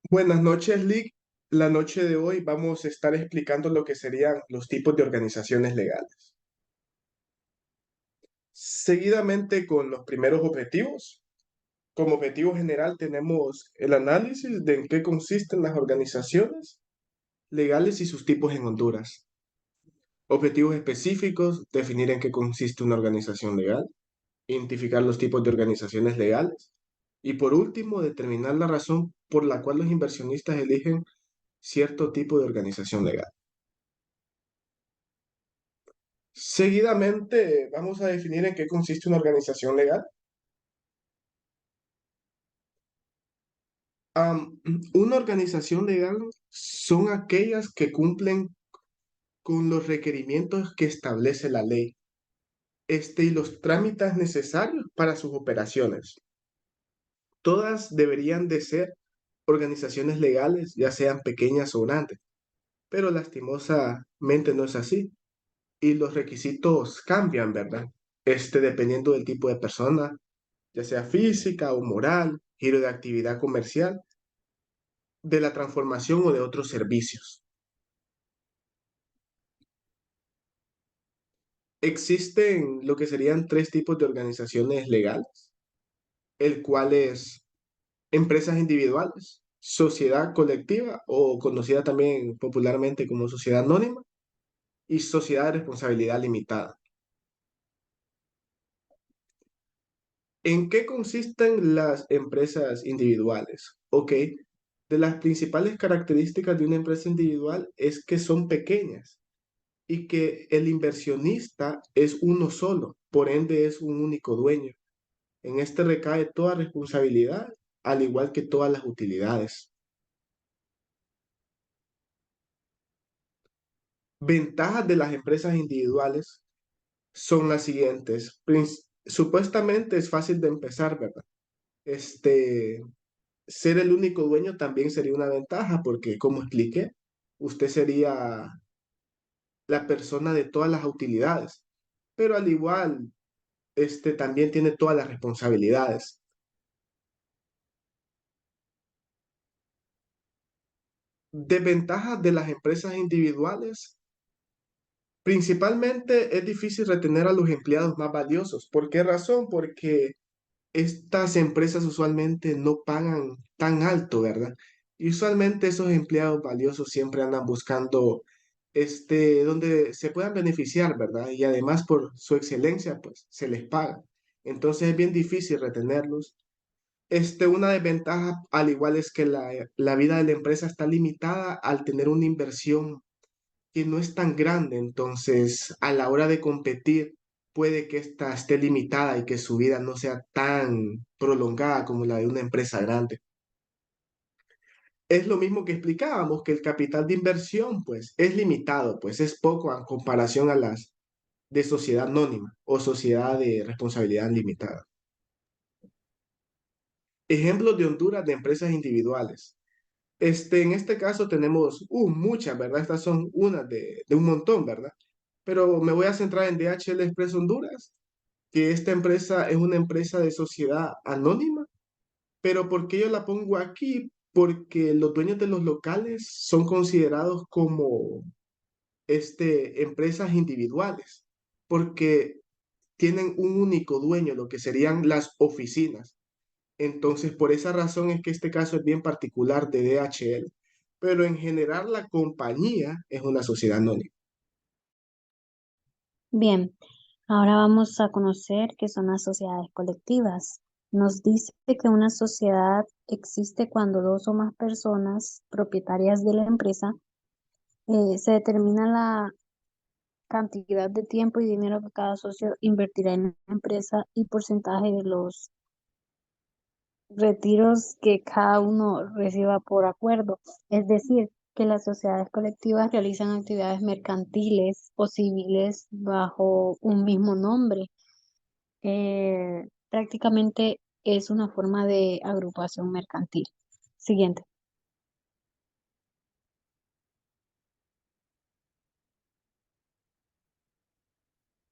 Buenas noches, Lick. La noche de hoy vamos a estar explicando lo que serían los tipos de organizaciones legales. Seguidamente con los primeros objetivos. Como objetivo general tenemos el análisis de en qué consisten las organizaciones legales y sus tipos en Honduras. Objetivos específicos, definir en qué consiste una organización legal, identificar los tipos de organizaciones legales y por último, determinar la razón por la cual los inversionistas eligen cierto tipo de organización legal. Seguidamente, vamos a definir en qué consiste una organización legal. Una organización legal son aquellas que cumplen con los requerimientos que establece la ley, y los trámites necesarios para sus operaciones. Todas deberían de ser organizaciones legales, ya sean pequeñas o grandes, pero lastimosamente no es así. Y los requisitos cambian, ¿verdad? Dependiendo del tipo de persona, ya sea física o moral, giro de actividad comercial, de la transformación o de otros servicios. Existen lo que serían tres tipos de organizaciones legales, el cual es empresas individuales, sociedad colectiva o conocida también popularmente como sociedad anónima y sociedad de responsabilidad limitada. ¿En qué consisten las empresas individuales? Ok, de las principales características de una empresa individual es que son pequeñas y que el inversionista es uno solo, por ende es un único dueño. En este recae toda responsabilidad, al igual que todas las utilidades. Ventajas de las empresas individuales son las siguientes. Supuestamente es fácil de empezar, ¿verdad? Este, Ser el único dueño también sería una ventaja porque, como expliqué, usted sería la persona de todas las utilidades, pero al igual, también tiene todas las responsabilidades. Desventajas de las empresas individuales. Principalmente es difícil retener a los empleados más valiosos. ¿Por qué razón? Porque estas empresas usualmente no pagan tan alto, ¿verdad? Y usualmente esos empleados valiosos siempre andan buscando donde se puedan beneficiar, ¿verdad? Y además por su excelencia, pues se les paga. Entonces es bien difícil retenerlos. Una desventaja, al igual es que la vida de la empresa está limitada al tener una inversión que no es tan grande, entonces a la hora de competir puede que ésta esté limitada y que su vida no sea tan prolongada como la de una empresa grande. Es lo mismo que explicábamos, que el capital de inversión pues es limitado, pues es poco en comparación a las de sociedad anónima o sociedad de responsabilidad limitada. Ejemplos de Honduras de empresas individuales. En este caso tenemos muchas, ¿verdad? Estas son unas de un montón, ¿verdad? Pero me voy a centrar en DHL Express Honduras, que esta empresa es una empresa de sociedad anónima, pero ¿por qué yo la pongo aquí? Porque los dueños de los locales son considerados como empresas individuales, porque tienen un único dueño, lo que serían las oficinas. Entonces, por esa razón es que este caso es bien particular de DHL, pero en general la compañía es una sociedad anónima. Bien, ahora vamos a conocer qué son las sociedades colectivas. Nos dice que una sociedad existe cuando dos o más personas propietarias de la empresa se determina la cantidad de tiempo y dinero que cada socio invertirá en la empresa y porcentaje de los retiros que cada uno reciba por acuerdo. Es decir, que las sociedades colectivas realizan actividades mercantiles o civiles bajo un mismo nombre. Prácticamente es una forma de agrupación mercantil. Siguiente.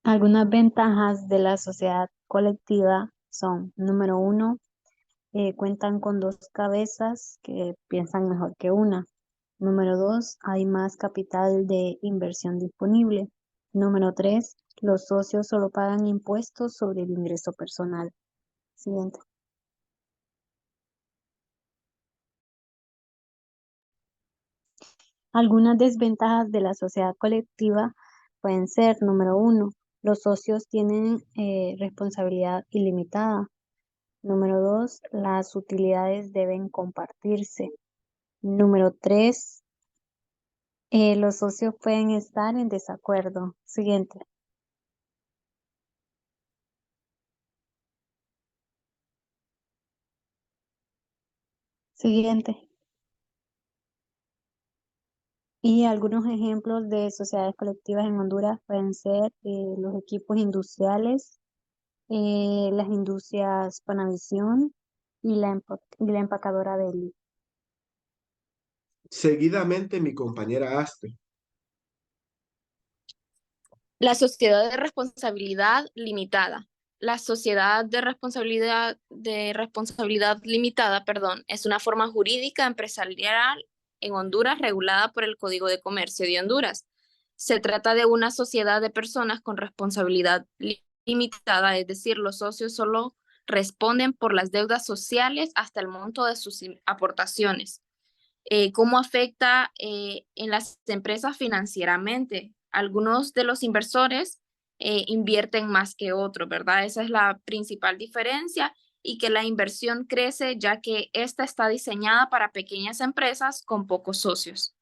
Algunas ventajas de la sociedad colectiva son, número uno, cuentan con dos cabezas que piensan mejor que una. Número dos, hay más capital de inversión disponible. Número tres, los socios solo pagan impuestos sobre el ingreso personal. Siguiente. Algunas desventajas de la sociedad colectiva pueden ser, número uno, los socios tienen responsabilidad ilimitada. Número dos, las utilidades deben compartirse. Número tres, los socios pueden estar en desacuerdo. Siguiente. Siguiente. Y algunos ejemplos de sociedades colectivas en Honduras pueden ser los equipos industriales, las industrias Panavisión y la empacadora Deli. Seguidamente, mi compañera Aspe. La sociedad de responsabilidad limitada. La sociedad de responsabilidad limitada, perdón, es una forma jurídica empresarial en Honduras regulada por el Código de Comercio de Honduras. Se trata de una sociedad de personas con responsabilidad limitada, es decir, los socios solo responden por las deudas sociales hasta el monto de sus aportaciones. ¿Cómo afecta en las empresas financieramente? Algunos de los inversores invierten más que otros, ¿verdad? Esa es la principal diferencia y que la inversión crece ya que esta está diseñada para pequeñas empresas con pocos socios.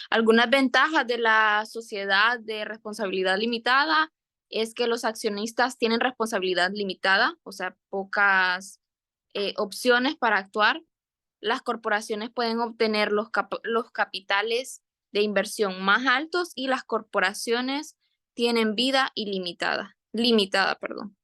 Algunas ventajas de la sociedad de responsabilidad limitada es que los accionistas tienen responsabilidad limitada, o sea, pocas opciones para actuar. Las corporaciones pueden obtener los capitales de inversión más altos y las corporaciones tienen vida ilimitada, limitada, perdón.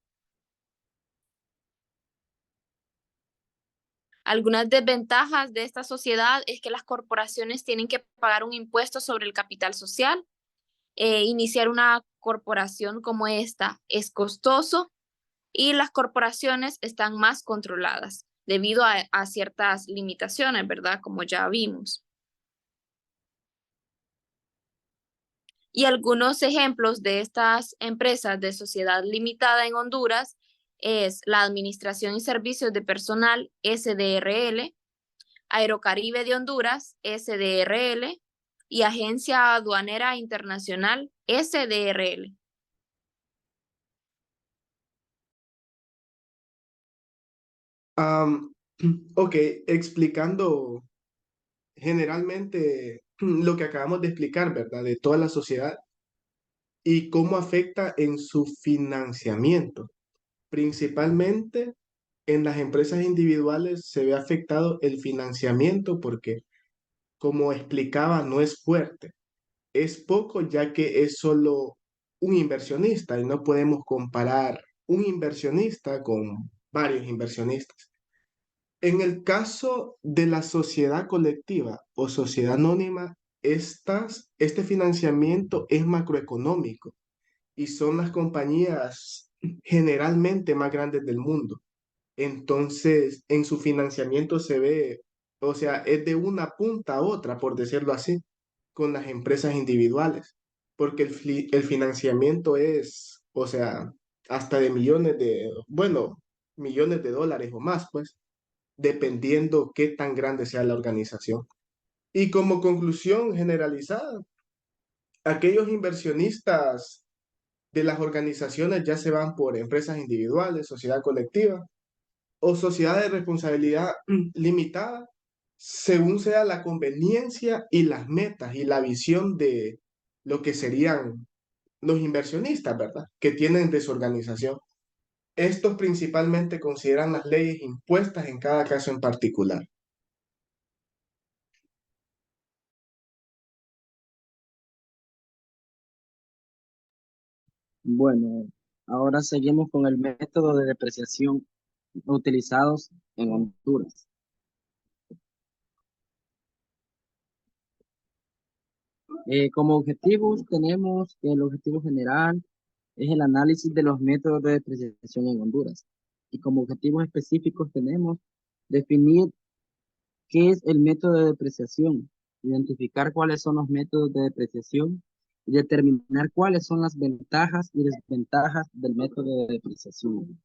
Algunas desventajas de esta sociedad es que las corporaciones tienen que pagar un impuesto sobre el capital social. Iniciar una corporación como esta es costoso y las corporaciones están más controladas debido a ciertas limitaciones, ¿verdad? Como ya vimos. Y algunos ejemplos de estas empresas de sociedad limitada en Honduras es la Administración y Servicios de Personal SDRL, Aerocaribe de Honduras SDRL y Agencia Aduanera Internacional SDRL. Am, ok, explicando generalmente lo que acabamos de explicar, ¿verdad? De toda la sociedad y cómo afecta en su financiamiento. Principalmente en las empresas individuales se ve afectado el financiamiento porque, como explicaba, no es fuerte. Es poco ya que es solo un inversionista y no podemos comparar un inversionista con varios inversionistas. En el caso de la sociedad colectiva o sociedad anónima, este financiamiento es macroeconómico y son las compañías generalmente más grandes del mundo. Entonces, en su financiamiento se ve, o sea, es de una punta a otra, por decirlo así, con las empresas individuales, porque el financiamiento es, o sea, hasta de millones de, bueno, millones de dólares o más, pues, dependiendo qué tan grande sea la organización. Y como conclusión generalizada, aquellos inversionistas de las organizaciones ya se van por empresas individuales, sociedad colectiva o sociedad de responsabilidad limitada, según sea la conveniencia y las metas y la visión de lo que serían los inversionistas, ¿verdad? Que tienen de su organización. Estos principalmente consideran las leyes impuestas en cada caso en particular. Bueno, ahora seguimos con el método de depreciación utilizados en Honduras. Como objetivos tenemos el objetivo general, es el análisis de los métodos de depreciación en Honduras. Y como objetivos específicos tenemos definir qué es el método de depreciación, identificar cuáles son los métodos de depreciación y determinar cuáles son las ventajas y desventajas del método de depreciación.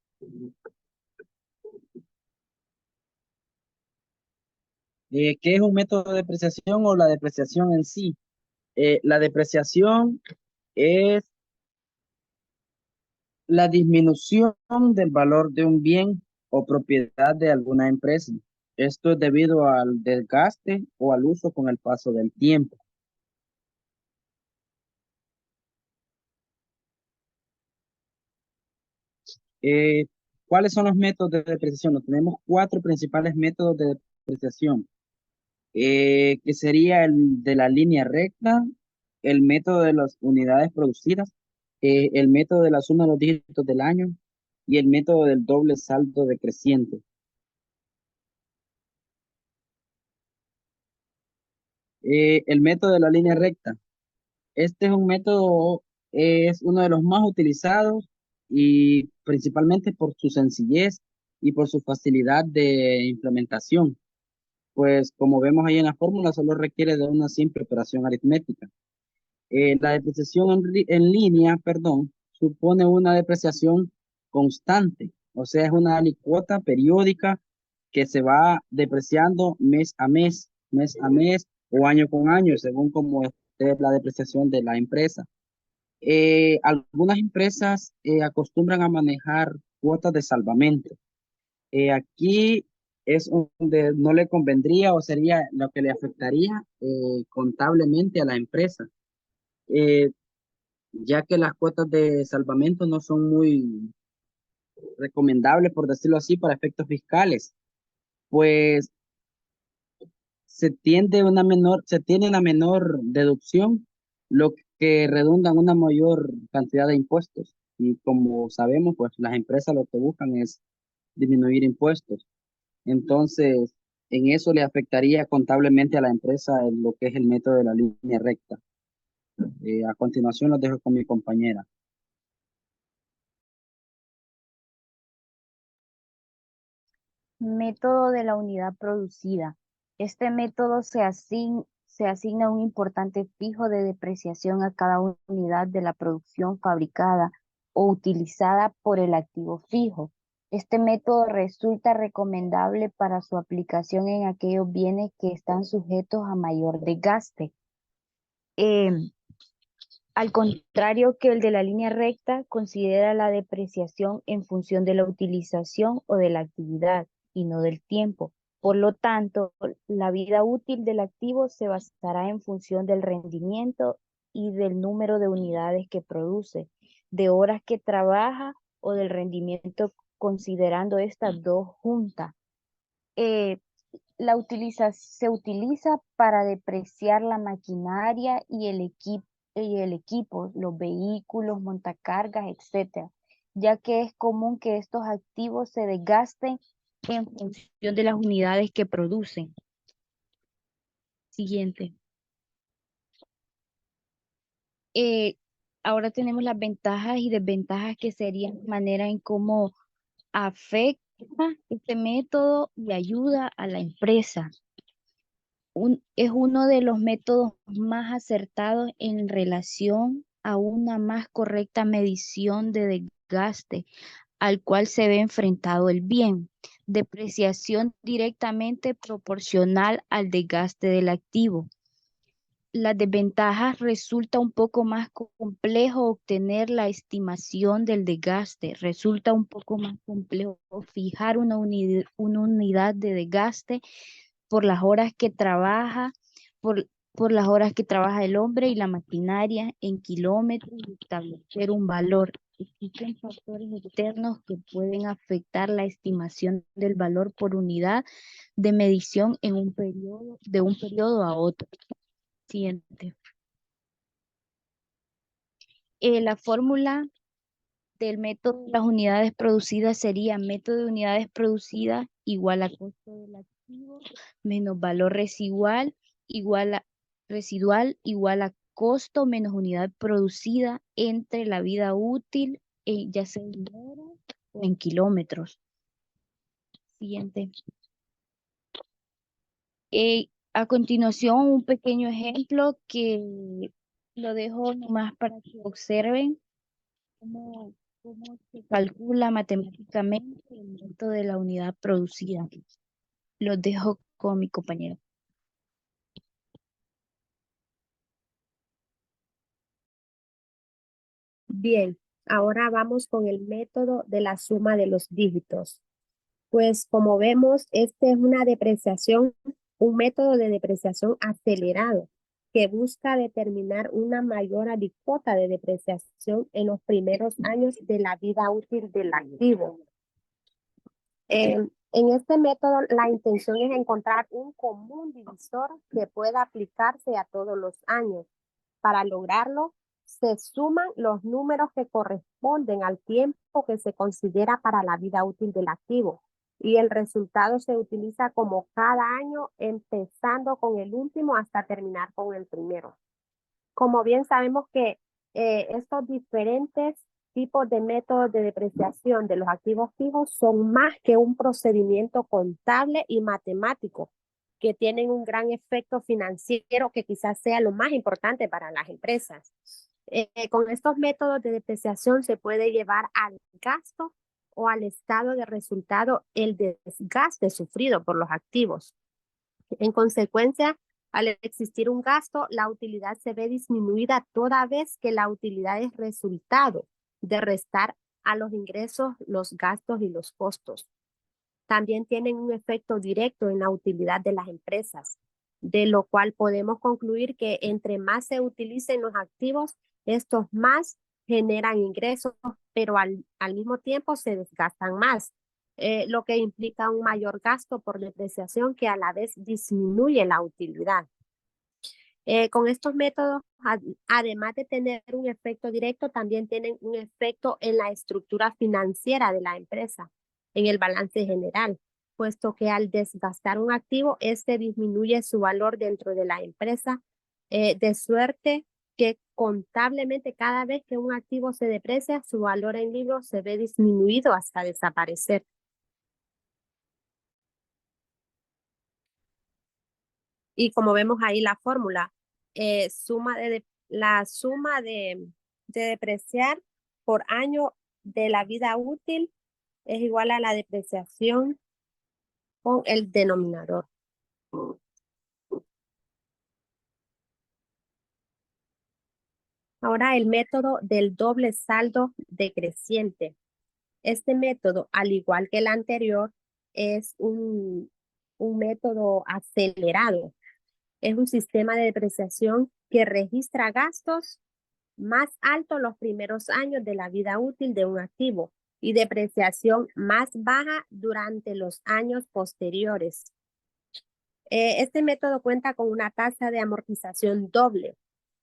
¿Qué es un método de depreciación o la depreciación en sí? La depreciación es la disminución del valor de un bien o propiedad de alguna empresa. Esto es debido al desgaste o al uso con el paso del tiempo. Eh, ¿Cuáles son los métodos de depreciación? Tenemos cuatro principales métodos de depreciación, que sería el de la línea recta, el método de las unidades producidas, el método de la suma de los dígitos del año y el método del doble saldo decreciente. El método de la línea recta. Este es un método, es uno de los más utilizados y principalmente por su sencillez y por su facilidad de implementación. Pues como vemos ahí en la fórmula, solo requiere de una simple operación aritmética. La depreciación en línea, perdón, supone una depreciación constante, o sea, es una alícuota periódica que se va depreciando mes a mes o año con año, según como esté la depreciación de la empresa. Algunas empresas acostumbran a manejar cuotas de salvamento. Aquí es donde no le convendría o sería lo que le afectaría contablemente a la empresa, eh, ya que las cuotas de salvamento no son muy recomendables, por decirlo así, para efectos fiscales, pues se tiene una menor deducción, lo que redunda en una mayor cantidad de impuestos. Y como sabemos, pues las empresas lo que buscan es disminuir impuestos. Entonces, en eso le afectaría contablemente a la empresa lo que es el método de la línea recta. A continuación los dejo con mi compañera. Método de la unidad producida. Este método se asigna un importante fijo de depreciación a cada unidad de la producción fabricada o utilizada por el activo fijo. Este método resulta recomendable para su aplicación en aquellos bienes que están sujetos a mayor desgaste. Em, Al contrario que el de la línea recta, considera la depreciación en función de la utilización o de la actividad y no del tiempo. Por lo tanto, la vida útil del activo se basará en función del rendimiento y del número de unidades que produce, de horas que trabaja o del rendimiento considerando estas dos juntas. Eh, se utiliza para depreciar la maquinaria y el equipo, los vehículos, montacargas, etcétera, ya que es común que estos activos se desgasten en función de las unidades que producen. Siguiente. Eh, Ahora tenemos las ventajas y desventajas que serían manera en cómo afecta este método y ayuda a la empresa. Es uno de los métodos más acertados en relación a una más correcta medición de desgaste al cual se ve enfrentado el bien. Depreciación directamente proporcional al desgaste del activo. Las desventajas resulta un poco más complejo obtener la estimación del desgaste. Resulta un poco más complejo fijar una unidad de desgaste por las horas que trabaja, por las horas que trabaja el hombre y la maquinaria en kilómetros y establecer un valor. Existen factores externos que pueden afectar la estimación del valor por unidad de medición en un periodo, de un periodo a otro. Siguiente. La fórmula del método de las unidades producidas sería método de unidades producidas igual a costo del activo menos valor residual igual a costo menos unidad producida entre la vida útil, ya sea en horas o en kilómetros. Siguiente. A continuación, un pequeño ejemplo que lo dejo nomás para que observen cómo se calcula matemáticamente el monto de la unidad producida. Los dejo con mi compañero. Bien, ahora vamos con el método de la suma de los dígitos. Pues como vemos, este es una depreciación, un método de depreciación acelerado que busca determinar una mayor alícuota de depreciación en los primeros años de la vida útil del activo. En este método, la intención es encontrar un común divisor que pueda aplicarse a todos los años. Para lograrlo, se suman los números que corresponden al tiempo que se considera para la vida útil del activo y el resultado se utiliza como cada año, empezando con el último hasta terminar con el primero. Como bien sabemos que estos diferentes tipos de métodos de depreciación de los activos fijos son más que un procedimiento contable y matemático que tienen un gran efecto financiero que quizás sea lo más importante para las empresas. Con estos métodos de depreciación se puede llevar al gasto o al estado de resultado el desgaste sufrido por los activos. En consecuencia, al existir un gasto, la utilidad se ve disminuida toda vez que la utilidad es resultado de restar a los ingresos, los gastos y los costos. También tienen un efecto directo en la utilidad de las empresas, de lo cual podemos concluir que entre más se utilicen los activos, estos más generan ingresos, pero al mismo tiempo se desgastan más, lo que implica un mayor gasto por depreciación que a la vez disminuye la utilidad. Con estos métodos, además de tener un efecto directo, también tienen un efecto en la estructura financiera de la empresa, en el balance general, puesto que al desgastar un activo, este disminuye su valor dentro de la empresa, de suerte que contablemente cada vez que un activo se deprecia, su valor en libros se ve disminuido hasta desaparecer. Y como vemos ahí la fórmula, la suma de depreciar por año de la vida útil es igual a la depreciación con el denominador. Ahora el método del doble saldo decreciente. Este método, al igual que el anterior, es un método acelerado. Es un sistema de depreciación que registra gastos más altos los primeros años de la vida útil de un activo y depreciación más baja durante los años posteriores. Este método cuenta con una tasa de amortización doble.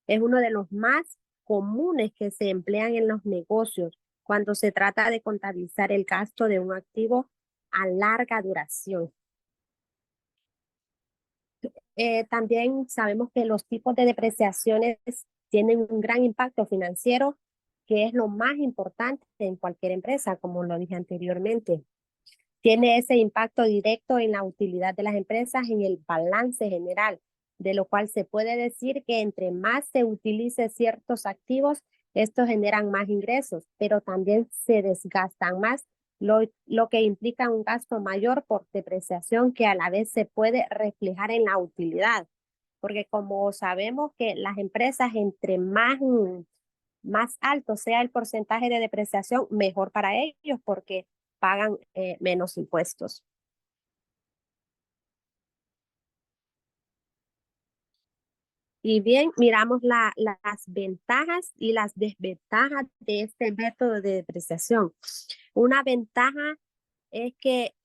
Es uno de los más comunes que se emplean en los negocios cuando se trata de contabilizar el gasto de un activo a larga duración. También sabemos que los tipos de depreciaciones tienen un gran impacto financiero, que es lo más importante en cualquier empresa, como lo dije anteriormente. Tiene ese impacto directo en la utilidad de las empresas, en el balance general, de lo cual se puede decir que entre más se utilice ciertos activos, estos generan más ingresos, pero también se desgastan más, lo que implica un gasto mayor por depreciación que a la vez se puede reflejar en la utilidad. Porque como sabemos que las empresas, entre más alto sea el porcentaje de depreciación, mejor para ellos porque pagan menos impuestos. Y bien, miramos las ventajas y las desventajas de este método de depreciación. Una ventaja es que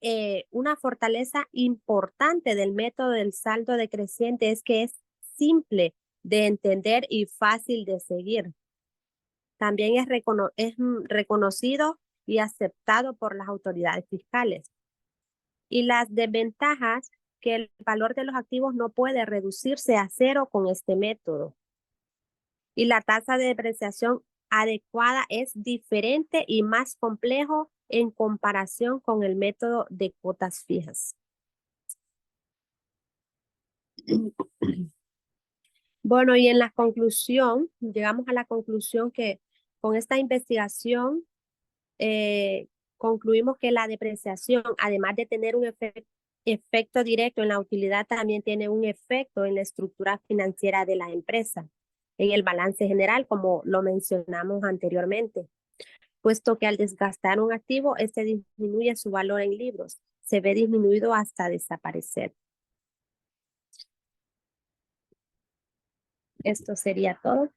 una fortaleza importante del método del saldo decreciente es que es simple de entender y fácil de seguir. También es reconocido y aceptado por las autoridades fiscales. Y las desventajas, que el valor de los activos no puede reducirse a cero con este método. Y la tasa de depreciación adecuada es diferente y más complejo en comparación con el método de cuotas fijas. Bueno, y en la conclusión, llegamos a la conclusión que con esta investigación concluimos que la depreciación, además de tener un efecto directo en la utilidad, también tiene un efecto en la estructura financiera de la empresa, en el balance general, como lo mencionamos anteriormente, puesto que al desgastar un activo, este disminuye su valor en libros, se ve disminuido hasta desaparecer. Esto sería todo.